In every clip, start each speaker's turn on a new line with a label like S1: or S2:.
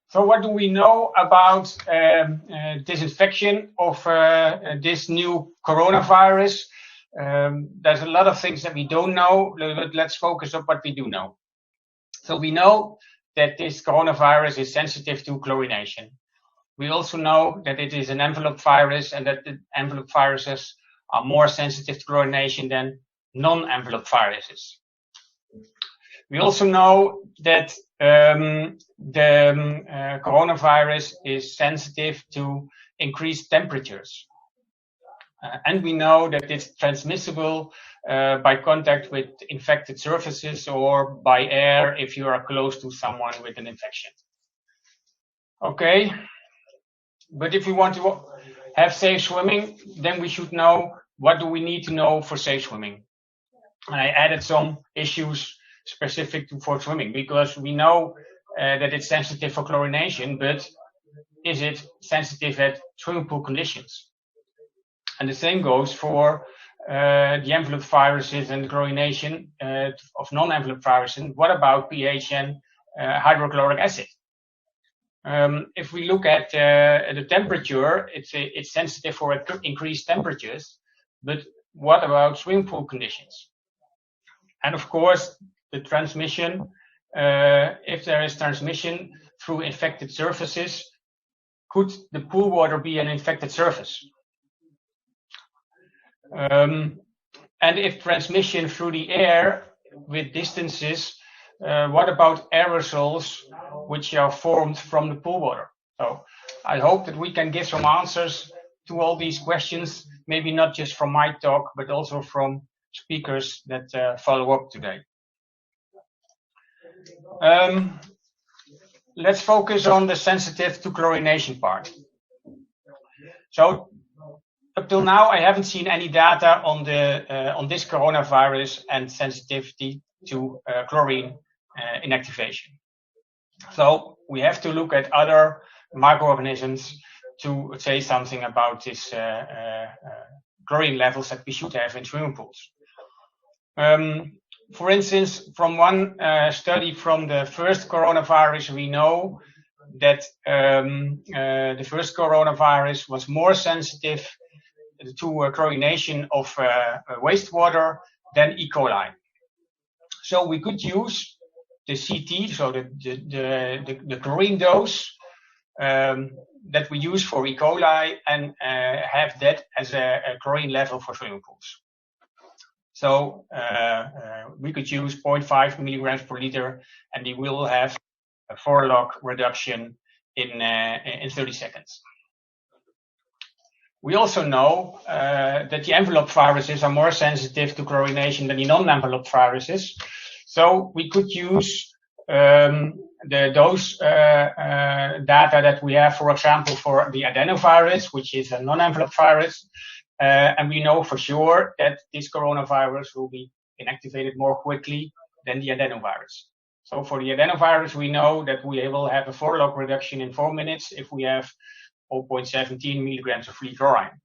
S1: So what do we know about disinfection of this new coronavirus? There's a lot of things that we don't know, but let's focus on what we do know. So we know that this coronavirus is sensitive to chlorination. We also know that it is an envelope virus and that the envelope viruses are more sensitive to chlorination than non-envelope viruses. We also know that the coronavirus is sensitive to increased temperatures. And we know that it's transmissible by contact with infected surfaces or by air if you are close to someone with an infection. Okay, but if we want to have safe swimming, then we should know what do we need to know for safe swimming. And I added some issues specific for swimming because we know that it's sensitive for chlorination, but is it sensitive at swimming pool conditions? And the same goes for the envelope viruses and the chlorination of non-envelope viruses. What about pH and hydrochloric acid? If we look at the temperature, it's sensitive for increased temperatures, but what about swimming pool conditions? And of course, the transmission, if there is transmission through infected surfaces, could the pool water be an infected surface? And if transmission through the air with distances, what about aerosols which are formed from the pool water? So I hope that we can give some answers to all these questions, maybe not just from my talk, but also from speakers that follow up today. Let's focus on the sensitive to chlorination part. So up till now, I haven't seen any data on this coronavirus and sensitivity to chlorine inactivation. So we have to look at other microorganisms to say something about this chlorine levels that we should have in swimming pools. For instance, from one study from the first coronavirus, we know that the first coronavirus was more sensitive to chlorination of wastewater than E. coli. So we could use the CT, so the chlorine dose that we use for E. coli and have that as a chlorine level for swimming pools. So we could use 0.5 milligrams per liter, and we will have a 4-log reduction in 30 seconds. We also know that the envelope viruses are more sensitive to chlorination than the non-envelope viruses. So we could use those data that we have, for example, for the adenovirus, which is a non-envelope virus. And we know for sure that this coronavirus will be inactivated more quickly than the adenovirus. So for the adenovirus, we know that we will have a 4-log reduction in 4 minutes if we have 0.17 milligrams of free chlorine.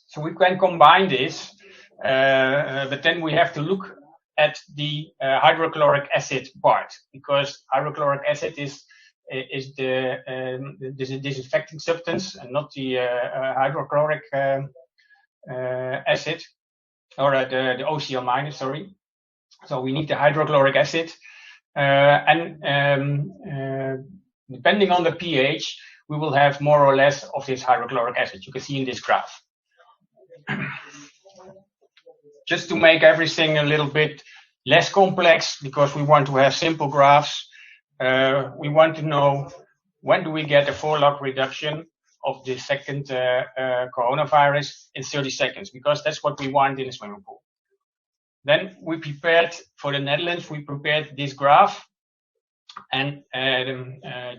S1: So we can combine this, but then we have to look at the hydrochloric acid part, because hydrochloric acid is the disinfecting substance and not the hydrochloric acid, or the OCl minus, sorry. So we need the hydrochloric acid, and depending on the pH, we will have more or less of this hydrochloric acid. You can see in this graph. Just to make everything a little bit less complex, because we want to have simple graphs, we want to know when do we get a 4-log reduction of the second coronavirus in 30 seconds, because that's what we want in a swimming pool. Then we prepared, for the Netherlands, we prepared this graph. And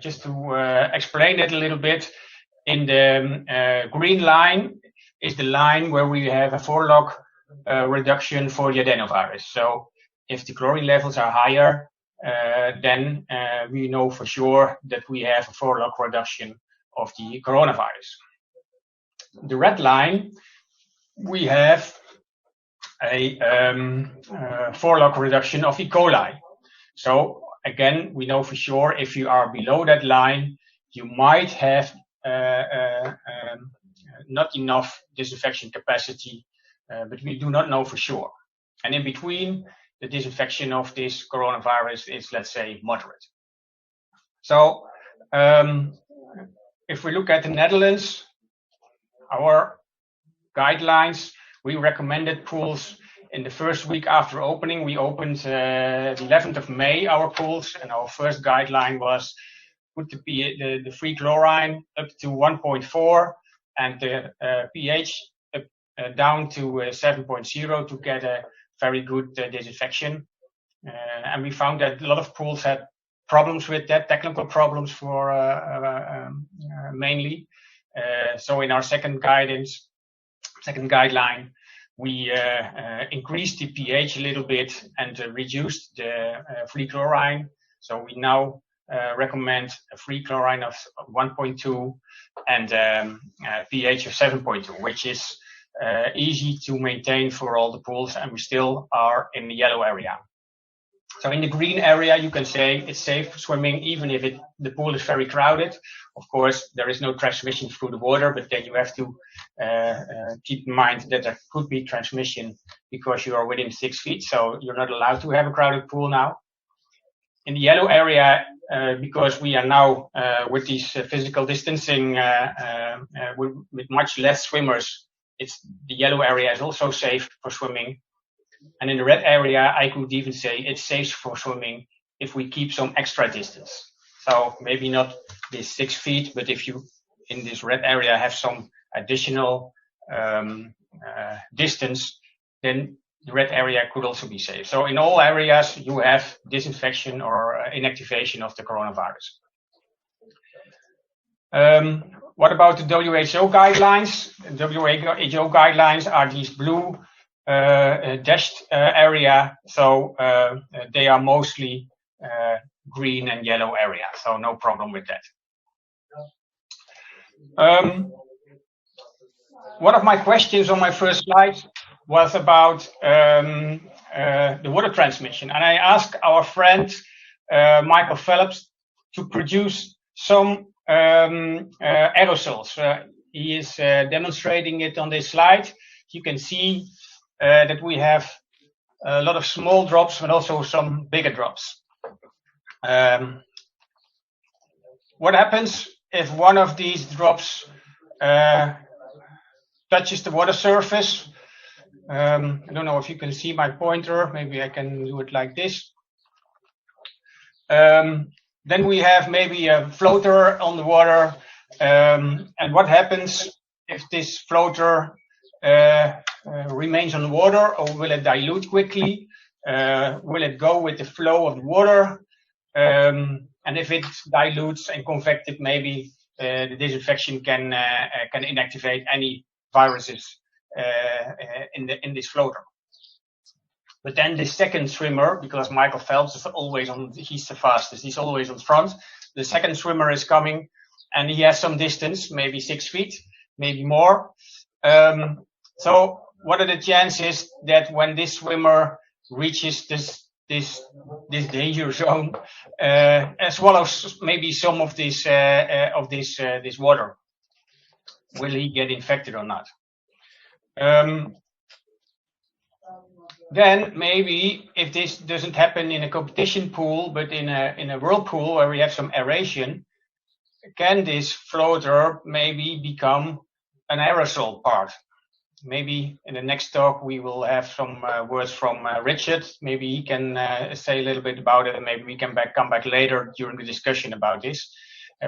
S1: just to explain it a little bit, in the green line is the line where we have a 4-log reduction for the adenovirus. So if the chlorine levels are higher, then we know for sure that we have a 4-log reduction of the coronavirus. The red line, we have a 4-log reduction of E. coli. So again, we know for sure if you are below that line, you might have not enough disinfection capacity, but we do not know for sure. And in between, the disinfection of this coronavirus is, let's say, moderate. So if we look at the Netherlands, our guidelines, we recommended pools in the first week after opening. We opened the 11th of May, our pools, and our first guideline was put the free chlorine up to 1.4 and the pH down to 7.0 to get a very good disinfection. And we found that a lot of pools had problems with that, technical problems for mainly. So in our second guideline, we increased the pH a little bit and reduced the free chlorine. So we now recommend a free chlorine of 1.2 and pH of 7.2, which is easy to maintain for all the pools, and we still are in the yellow area. So in the green area, you can say it's safe for swimming, even if the pool is very crowded. Of course, there is no transmission through the water, but then you have to keep in mind that there could be transmission because you are within 6 feet. So you're not allowed to have a crowded pool now. In the yellow area, because we are now with these physical distancing with much less swimmers, the yellow area is also safe for swimming. And in the red area, I could even say it's safe for swimming if we keep some extra distance. So maybe not this 6 feet, but if you in this red area have some additional distance, then the red area could also be safe. So in all areas, you have disinfection or inactivation of the coronavirus. What about the WHO guidelines? WHO guidelines are these blue dashed area, so they are mostly green and yellow area, so no problem with that. One of my questions on my first slide was about the water transmission, and I asked our friend Michael Phelps to produce some aerosols. He is demonstrating it on this slide. You can see that we have a lot of small drops, but also some bigger drops. What happens if one of these drops touches the water surface? I don't know if you can see my pointer. Maybe I can do it like this. Then we have maybe a floater on the water. And what happens if this floater remains on the water, or will it dilute quickly? Will it go with the flow of the water? And if it dilutes and convected, maybe the disinfection can inactivate any viruses in this floater. But then the second swimmer, because Michael Phelps is always he's the fastest, he's always on front. The second swimmer is coming, and he has some distance, maybe 6 feet, maybe more. So what are the chances that when this swimmer reaches this danger zone, swallows maybe some of this water, will he get infected or not? Then maybe if this doesn't happen in a competition pool, but in a whirlpool where we have some aeration, can this floater maybe become an aerosol part? Maybe in the next talk we will have some words from Richard. Maybe he can say a little bit about it, and maybe we can come back later during the discussion about this,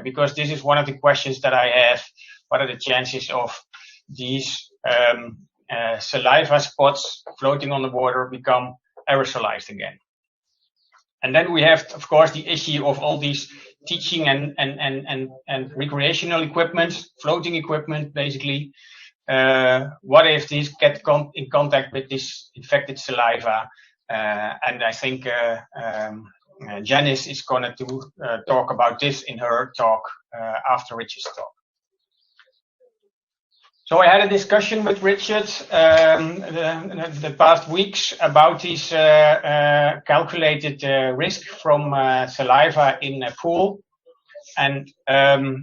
S1: because this is one of the questions that I have. What are the chances of these saliva spots floating on the water become aerosolized again? And then we have, of course, the issue of all these teaching and recreational equipment, floating equipment, basically. What if these get in contact with this infected saliva? And I think Janice is going to talk about this in her talk after Richard's talk. So I had a discussion with Richard the past weeks about this calculated risk from saliva in a pool, and there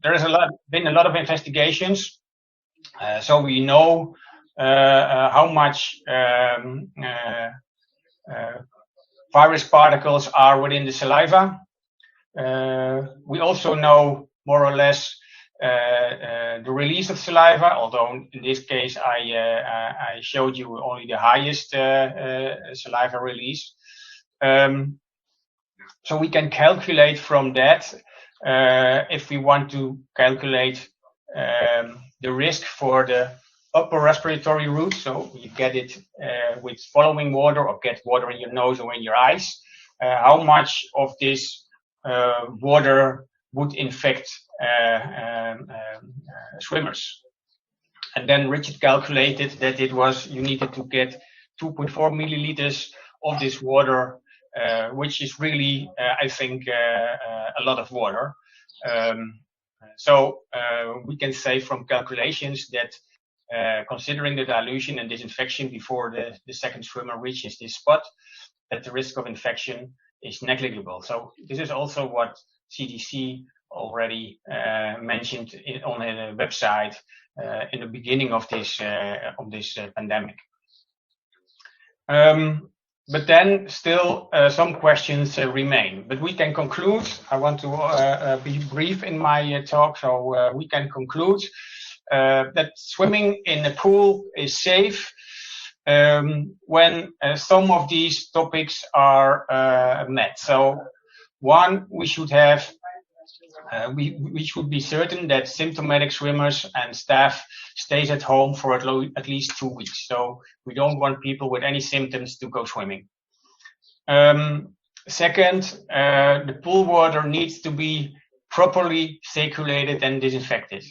S1: has been a lot of investigations, so we know how much virus particles are within the saliva. We also know more or less the release of saliva, although in this case I showed you only the highest saliva release. So we can calculate from that if we want to calculate the risk for the upper respiratory route. So you get it with swallowing water or get water in your nose or in your eyes. How much of this water would infect swimmers? And then Richard calculated that you needed to get 2.4 milliliters of this water, which is really, I think, a lot of water. So we can say from calculations that considering the dilution and disinfection before the second swimmer reaches this spot, that the risk of infection is negligible. So this is also what CDC already mentioned on a website in the beginning of this pandemic. But then still some questions remain. But we can conclude. I want to be brief in my talk, so we can conclude that swimming in a pool is safe when some of these topics are met. So one, we should have we should be certain that symptomatic swimmers and staff stays at home for at least 2 weeks. So we don't want people with any symptoms to go swimming. Second, the pool water needs to be properly circulated and disinfected.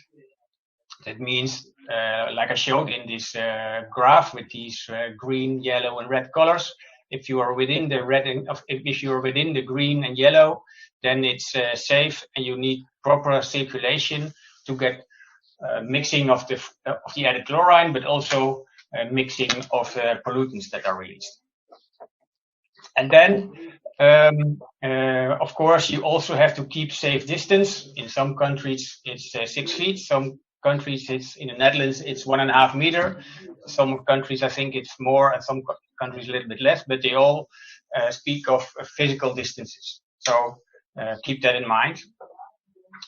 S1: That means, like I showed in this graph with these green, yellow, and red colors, if you are within the red and if you are within the green and yellow, then it's safe, and you need proper circulation to get mixing of the added chlorine, but also mixing of pollutants that are released. And then, of course, you also have to keep safe distance. In some countries, it's 6 feet. Some countries, in the Netherlands, it's 1.5 meters. Some countries, I think it's more, and some countries a little bit less, but they all speak of physical distances. So keep that in mind.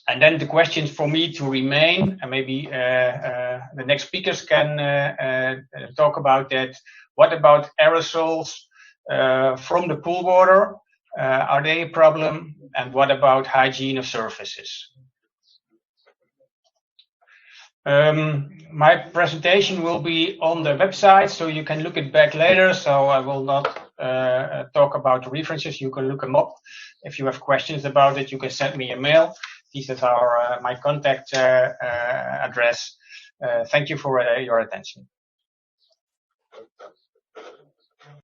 S1: And then the questions for me to remain, and maybe the next speakers can talk about that. What about aerosols from the pool water? Are they a problem? And what about hygiene of surfaces? My presentation will be on the website, so you can look it back later. So I will not talk about the references. You can look them up. If you have questions about it, you can send me a mail. This is my contact address. Thank you for your attention.